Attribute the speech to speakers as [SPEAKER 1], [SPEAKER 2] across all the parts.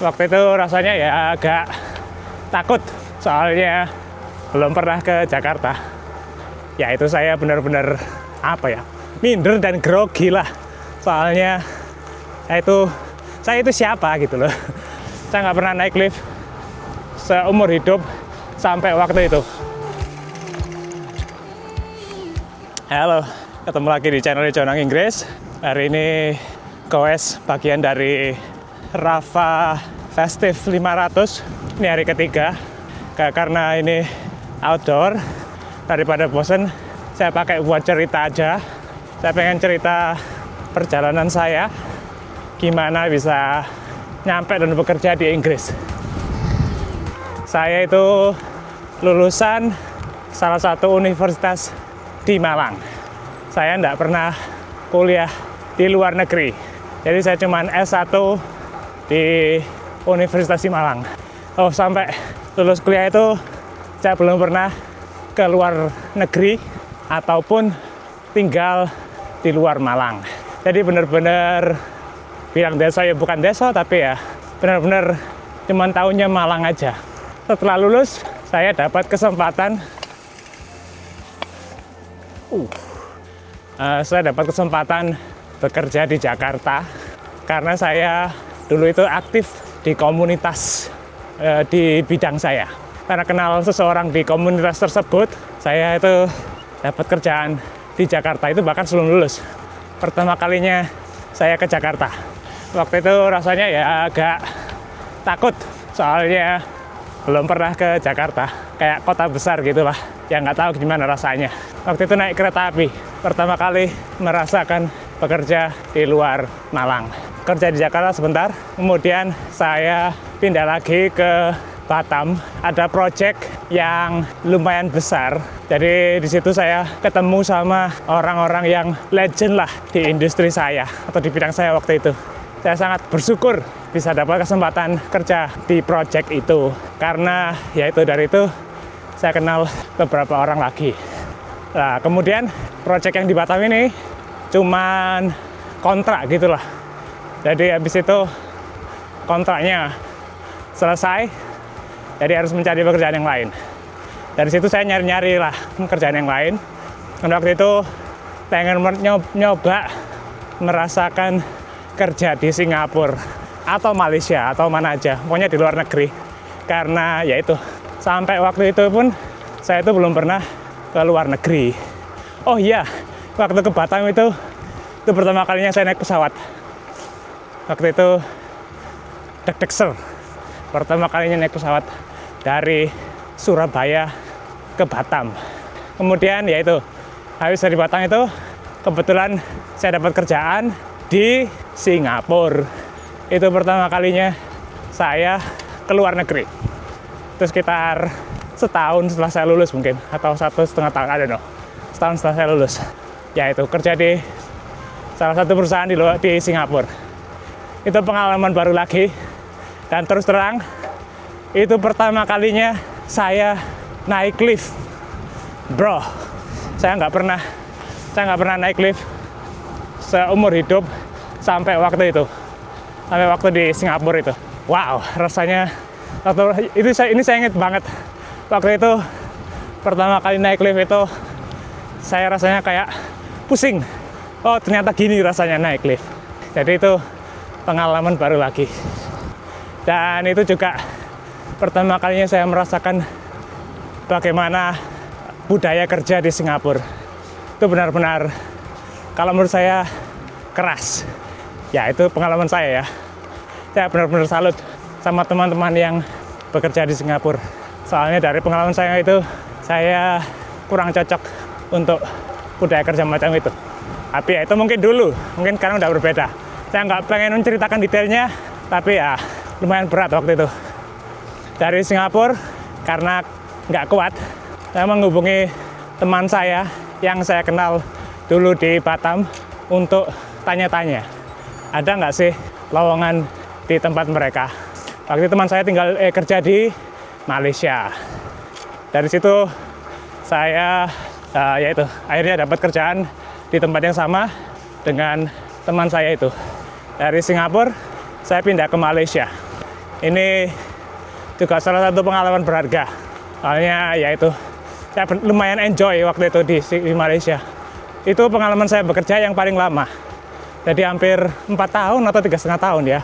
[SPEAKER 1] Waktu itu rasanya ya agak takut, soalnya belum pernah ke Jakarta. Ya itu saya benar-benar minder dan grogi lah. Soalnya saya itu siapa gitu loh. Saya nggak pernah naik lift seumur hidup sampai waktu itu. Halo, ketemu lagi di channel Jonang Inggris. Hari ini goes bagian dari Rafa Festive 500. Ini hari ketiga. Karena ini outdoor, daripada bosen, saya pakai buat cerita aja. Saya pengen cerita perjalanan saya, gimana bisa nyampe dan bekerja di Inggris. Saya itu lulusan salah satu universitas di Malang. Saya enggak pernah kuliah di luar negeri. Jadi saya cuman S1 di Universitas di Malang. Sampai lulus kuliah itu saya belum pernah ke luar negeri ataupun tinggal di luar Malang. Jadi benar-benar bilang desa ya bukan desa, tapi ya benar-benar cuman tahunya Malang aja. Setelah lulus, saya dapat kesempatan bekerja di Jakarta karena saya dulu itu aktif di komunitas di bidang saya. Karena kenal seseorang di komunitas tersebut, saya itu dapat kerjaan di Jakarta itu bahkan sebelum lulus. Pertama kalinya saya ke Jakarta. Waktu itu rasanya ya agak takut, soalnya belum pernah ke Jakarta, kayak kota besar gitulah, ya nggak tahu gimana rasanya. Waktu itu naik kereta api, pertama kali merasakan bekerja di luar Malang. Kerja di Jakarta sebentar, kemudian saya pindah lagi ke Batam. Ada project yang lumayan besar, jadi di situ saya ketemu sama orang-orang yang legend lah di industri saya atau di bidang saya waktu itu. Saya sangat bersyukur bisa dapat kesempatan kerja di project itu, karena yaitu dari itu saya kenal beberapa orang lagi. Nah, kemudian project yang di Batam ini cuman kontrak gitulah. Jadi habis itu kontraknya selesai, jadi harus mencari pekerjaan yang lain. Dari situ saya nyari-nyari lah pekerjaan yang lain. Dan waktu itu pengen nyoba merasakan kerja di Singapura atau Malaysia atau mana aja, pokoknya di luar negeri. Karena ya itu, sampai waktu itu pun saya itu belum pernah ke luar negeri. Oh iya, waktu ke Batam itu pertama kalinya saya naik pesawat. Waktu itu deg-deg pertama kalinya naik pesawat dari Surabaya ke Batam. Kemudian ya itu, habis dari Batam itu kebetulan saya dapat kerjaan di Singapura. Itu pertama kalinya saya ke luar negeri. Itu sekitar setahun setelah saya lulus mungkin, atau 1,5 tahun, I don't know. Setahun setelah saya lulus. Ya itu, kerja di salah satu perusahaan di Singapura. Itu pengalaman baru lagi. Dan terus terang, itu pertama kalinya saya naik lift. Bro, saya nggak pernah naik lift seumur hidup sampai waktu itu. Sampai waktu di Singapura itu. Wow, rasanya ini saya ingat banget. Waktu itu pertama kali naik lift itu saya rasanya kayak pusing. Oh, ternyata gini rasanya naik lift. Jadi itu pengalaman baru lagi. Dan itu juga pertama kalinya saya merasakan bagaimana budaya kerja di Singapura. Itu benar-benar, kalau menurut saya, keras. Ya itu pengalaman saya ya. Saya benar-benar salut sama teman-teman yang bekerja di Singapura. Soalnya dari pengalaman saya itu, saya kurang cocok untuk budaya kerja macam itu. Tapi ya itu mungkin dulu, mungkin sekarang udah berbeda. Saya nggak pengen menceritakan detailnya, tapi ya lumayan berat waktu itu. Dari Singapura, karena nggak kuat, saya menghubungi teman saya yang saya kenal dulu di Batam untuk tanya-tanya, ada nggak sih lowongan di tempat mereka. Waktu itu teman saya kerja di Malaysia. Dari situ saya akhirnya dapat kerjaan di tempat yang sama dengan teman saya itu. Dari Singapura saya pindah ke Malaysia. Ini juga salah satu pengalaman berharga. Soalnya ya itu, saya lumayan enjoy waktu itu di Malaysia. Itu pengalaman saya bekerja yang paling lama. Jadi hampir 4 tahun atau 3,5 tahun ya.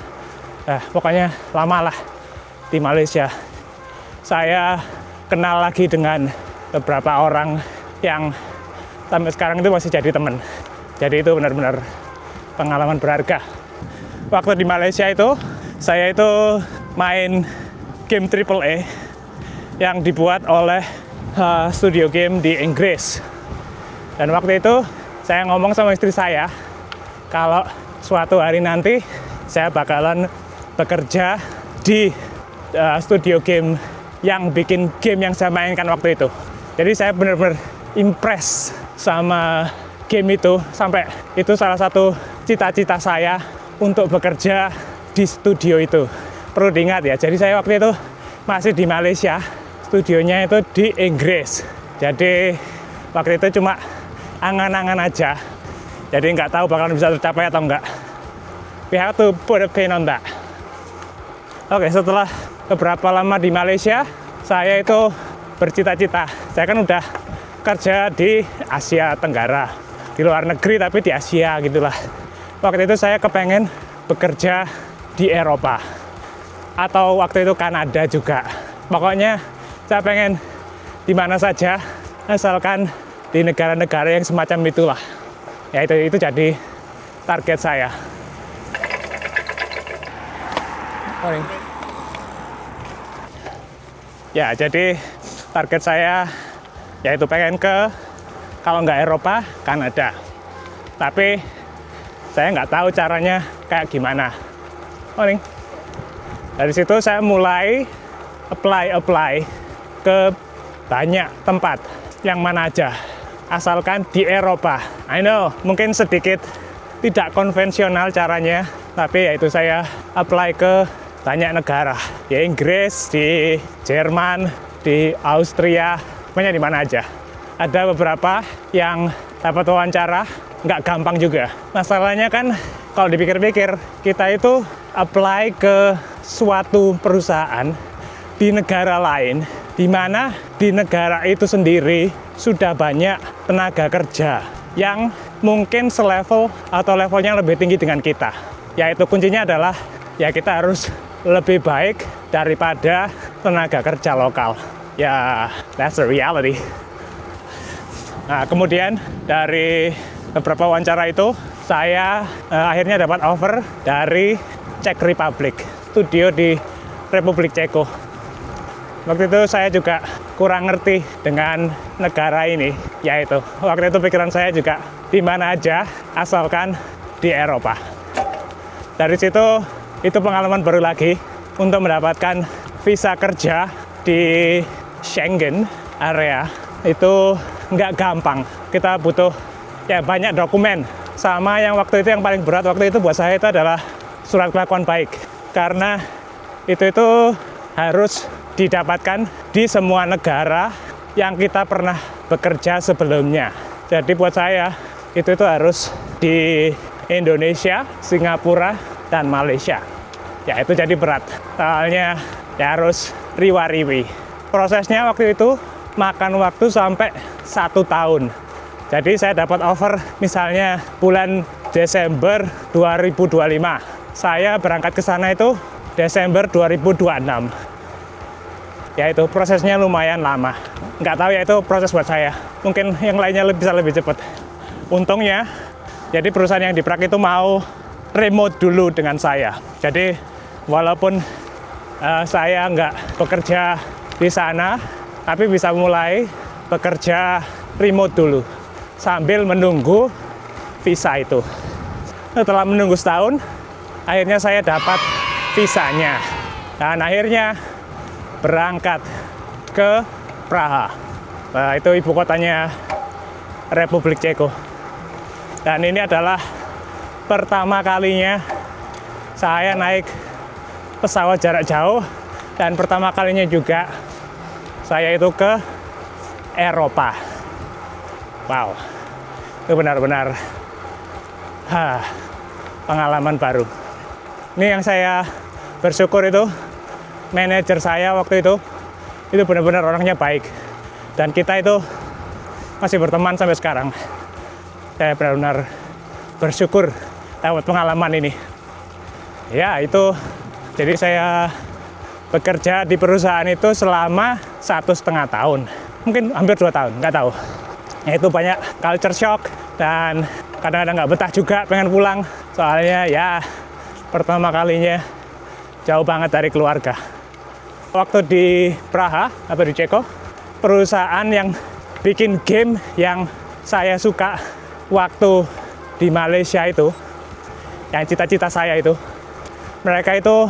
[SPEAKER 1] Pokoknya lama lah di Malaysia. Saya kenal lagi dengan beberapa orang yang sampai sekarang itu masih jadi teman. Jadi itu benar-benar pengalaman berharga. Waktu di Malaysia itu, saya itu main game AAA yang dibuat oleh studio game di Inggris. Dan waktu itu saya ngomong sama istri saya, kalau suatu hari nanti saya bakalan bekerja di studio game yang bikin game yang saya mainkan waktu itu. Jadi saya benar-benar impress sama game itu, sampai itu salah satu cita-cita saya untuk bekerja di studio itu. Perlu diingat ya, jadi saya waktu itu masih di Malaysia, studionya itu di Inggris. Jadi waktu itu cuma angan-angan aja, jadi nggak tahu bakalan bisa tercapai atau enggak. We have to put a pin on that. Oke, setelah beberapa lama di Malaysia, saya itu bercita-cita. Saya kan udah kerja di Asia Tenggara, di luar negeri tapi di Asia gitulah. Waktu itu saya kepengen bekerja di Eropa, atau waktu itu Kanada juga. Pokoknya saya pengen di mana saja, asalkan di negara-negara yang semacam itulah. Ya itu jadi target saya. Ya, jadi target saya yaitu pengen ke, kalau nggak Eropa, Kanada. Tapi saya nggak tahu caranya kayak gimana. Morning. Dari situ saya mulai apply ke banyak tempat, yang mana aja, asalkan di Eropa. I know, mungkin sedikit tidak konvensional caranya, tapi yaitu saya apply ke banyak negara, di Inggris, di Jerman, di Austria, pokoknya di mana aja. Ada beberapa yang dapat wawancara, nggak gampang juga. Masalahnya kan kalau dipikir-pikir, kita itu apply ke suatu perusahaan di negara lain, di mana di negara itu sendiri sudah banyak tenaga kerja yang mungkin selevel atau levelnya lebih tinggi dengan kita. Yaitu kuncinya adalah, ya kita harus lebih baik daripada tenaga kerja lokal. Ya, that's the reality. Nah, kemudian dari beberapa wawancara itu, saya akhirnya dapat offer dari Czech Republic, studio di Republik Ceko. Waktu itu saya juga kurang ngerti dengan negara ini, yaitu waktu itu pikiran saya juga di mana aja, asalkan di Eropa. Dari situ, itu pengalaman baru lagi untuk mendapatkan visa kerja di Schengen area. Itu nggak gampang, kita butuh ya banyak dokumen. Sama yang waktu itu yang paling berat waktu itu buat saya itu adalah surat kelakuan baik, karena itu harus didapatkan di semua negara yang kita pernah bekerja sebelumnya. Jadi buat saya itu harus di Indonesia, Singapura, dan Malaysia. Ya itu jadi berat, soalnya ya harus riwa-riwi. Prosesnya waktu itu makan waktu sampai 1 tahun. Jadi saya dapat offer misalnya bulan Desember 2025. Saya berangkat ke sana itu Desember 2026. Ya itu prosesnya lumayan lama. Nggak tahu ya itu proses buat saya. Mungkin yang lainnya bisa lebih cepat. Untungnya, jadi perusahaan yang di Prague itu mau remote dulu dengan saya. Jadi walaupun saya nggak bekerja di sana, tapi bisa mulai bekerja remote dulu sambil menunggu visa itu. Setelah menunggu setahun, akhirnya saya dapat visanya. Dan akhirnya berangkat ke Praha. Nah, itu ibu kotanya Republik Ceko. Dan ini adalah pertama kalinya saya naik pesawat jarak jauh, dan pertama kalinya juga saya itu ke Eropa. Wow, itu benar-benar pengalaman baru. Ini yang saya bersyukur itu manajer saya waktu itu benar-benar orangnya baik, dan kita itu masih berteman sampai sekarang. Saya benar-benar bersyukur lewat pengalaman ini. Ya itu, jadi saya bekerja di perusahaan itu selama 1,5 tahun, mungkin hampir 2 tahun, nggak tahu. Ya, itu banyak culture shock dan kadang-kadang nggak betah juga, pengen pulang. Soalnya ya pertama kalinya jauh banget dari keluarga. Waktu di Praha, atau di Ceko, perusahaan yang bikin game yang saya suka waktu di Malaysia itu, yang cita-cita saya itu, mereka itu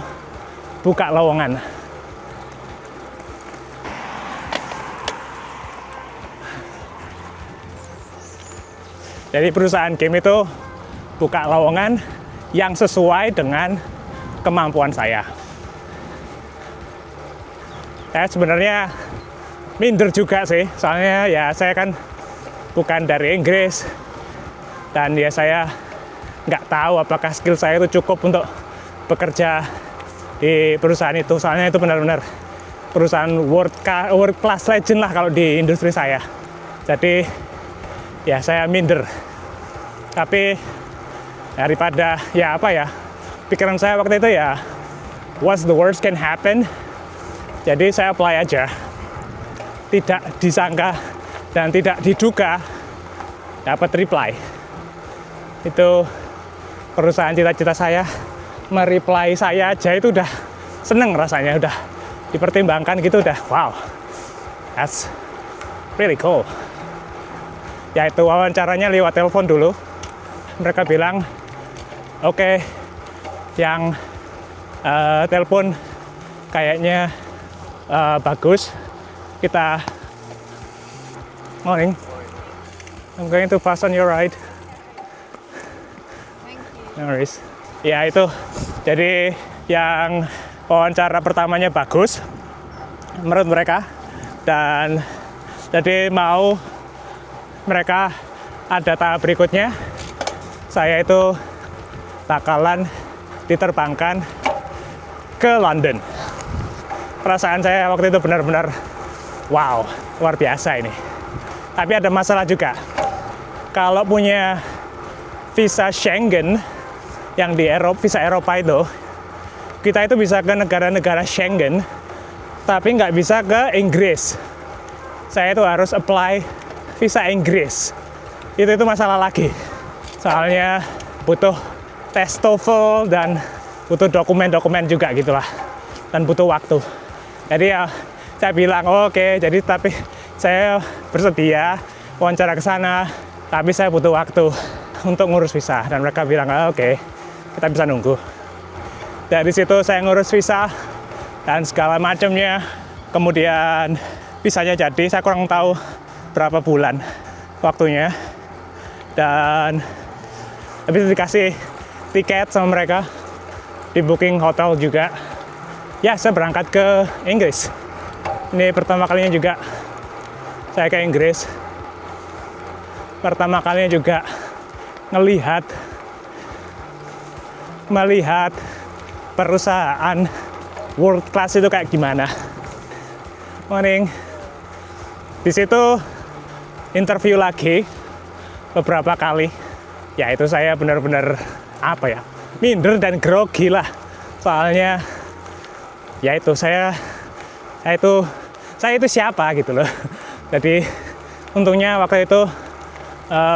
[SPEAKER 1] buka lowongan. Jadi perusahaan game itu buka lowongan yang sesuai dengan kemampuan saya. Saya sebenarnya minder juga sih, soalnya ya saya kan bukan dari Inggris, dan ya saya nggak tahu apakah skill saya itu cukup untuk bekerja di perusahaan itu. Soalnya itu benar-benar perusahaan world class legend lah kalau di industri saya. Jadi ya saya minder. Tapi daripada ya apa ya, pikiran saya waktu itu ya what's the worst can happen. Jadi saya apply aja. Tidak disangka dan tidak diduga dapat reply. Itu perusahaan cita-cita saya mereply saya aja itu udah seneng rasanya, udah dipertimbangkan gitu, udah wow, that's really cool. Ya itu wawancaranya lewat telepon dulu. Mereka bilang oke, yang telepon kayaknya bagus, kita morning, I'm going to pass on your ride.
[SPEAKER 2] Thank you.
[SPEAKER 1] No worries. Ya itu, jadi yang wawancara pertamanya bagus menurut mereka, dan jadi mau mereka ada tahap berikutnya, saya itu bakalan diterbangkan ke London. Perasaan saya waktu itu benar-benar wow, luar biasa ini. Tapi ada masalah juga. Kalau punya visa Schengen yang di Eropa, visa Eropa itu, kita itu bisa ke negara-negara Schengen, tapi nggak bisa ke Inggris. Saya itu harus apply visa Inggris. Itu masalah lagi. Soalnya butuh tes TOEFL dan butuh dokumen-dokumen juga gitulah. Dan butuh waktu. Jadi ya saya bilang oke, jadi tapi saya bersedia wawancara ke sana, tapi saya butuh waktu untuk ngurus visa. Dan mereka bilang oke, kita bisa nunggu. Dari situ saya ngurus visa dan segala macamnya. Kemudian visanya jadi, saya kurang tahu berapa bulan waktunya. Dan habis itu dikasih tiket sama mereka, di booking hotel juga. Ya, saya berangkat ke Inggris. Ini pertama kalinya juga saya ke Inggris. Pertama kalinya juga melihat perusahaan world class itu kayak gimana. Morning. Di situ interview lagi beberapa kali. Ya itu saya benar-benar apa ya, minder dan grogi lah. Soalnya ya itu saya itu siapa gitu loh. Jadi untungnya waktu itu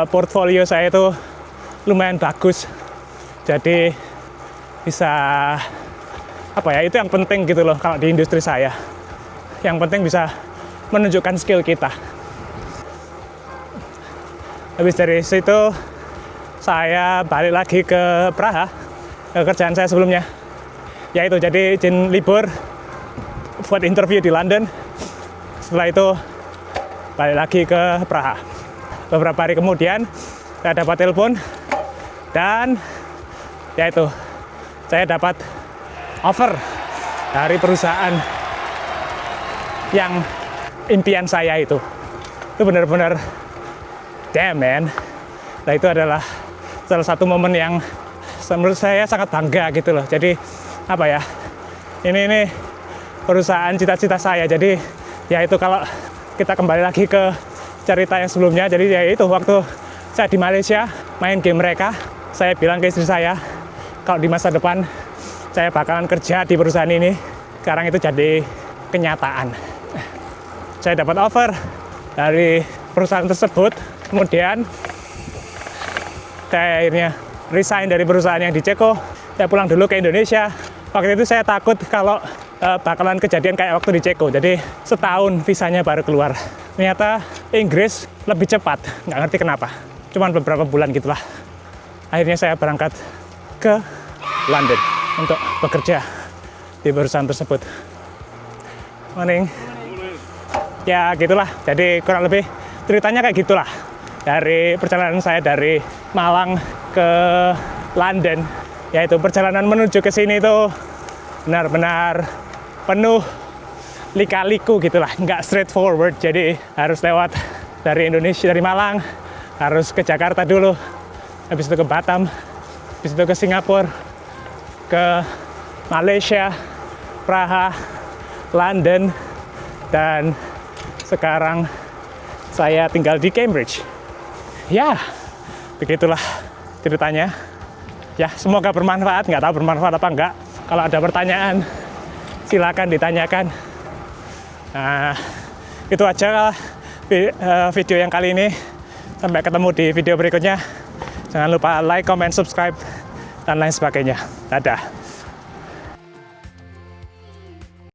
[SPEAKER 1] portfolio saya itu lumayan bagus. Jadi bisa apa ya, itu yang penting gitu loh kalau di industri saya. Yang penting bisa menunjukkan skill kita. Habis dari situ saya balik lagi ke Praha, ke kerjaan saya sebelumnya. Ya itu, jadi izin libur buat interview di London. Setelah itu balik lagi ke Praha. Beberapa hari kemudian saya dapat telepon, dan ya itu, saya dapat offer dari perusahaan yang impian saya itu. Itu benar-benar damn man. Nah itu adalah salah satu momen yang menurut saya sangat bangga gitu loh. Jadi apa ya, ini perusahaan cita-cita saya. Jadi ya itu, kalau kita kembali lagi ke cerita yang sebelumnya, jadi ya itu, waktu saya di Malaysia main game mereka, saya bilang ke istri saya kalau di masa depan saya bakalan kerja di perusahaan ini. Sekarang itu jadi kenyataan. Saya dapat offer dari perusahaan tersebut, kemudian saya akhirnya resign dari perusahaan yang di Ceko. Saya pulang dulu ke Indonesia. Waktu itu saya takut kalau bakalan kejadian kayak waktu di Ceko, jadi setahun visanya baru keluar. Ternyata Inggris lebih cepat, nggak ngerti kenapa, cuman beberapa bulan gitulah. Akhirnya saya berangkat ke London untuk bekerja di perusahaan tersebut. Morning. Ya gitulah, jadi kurang lebih ceritanya kayak gitulah dari perjalanan saya dari Malang ke London. Yaitu perjalanan menuju ke sini itu benar-benar penuh lika-liku gitulah, nggak straightforward. Jadi harus lewat dari Indonesia, dari Malang harus ke Jakarta dulu, habis itu ke Batam, habis itu ke Singapura, ke Malaysia, Praha, London, dan sekarang saya tinggal di Cambridge. Ya, begitulah ceritanya. Ya, semoga bermanfaat. Nggak tahu bermanfaat apa enggak. Kalau ada pertanyaan, silakan ditanyakan. Nah, itu aja video yang kali ini. Sampai ketemu di video berikutnya. Jangan lupa like, comment, subscribe, dan lain sebagainya. Dadah.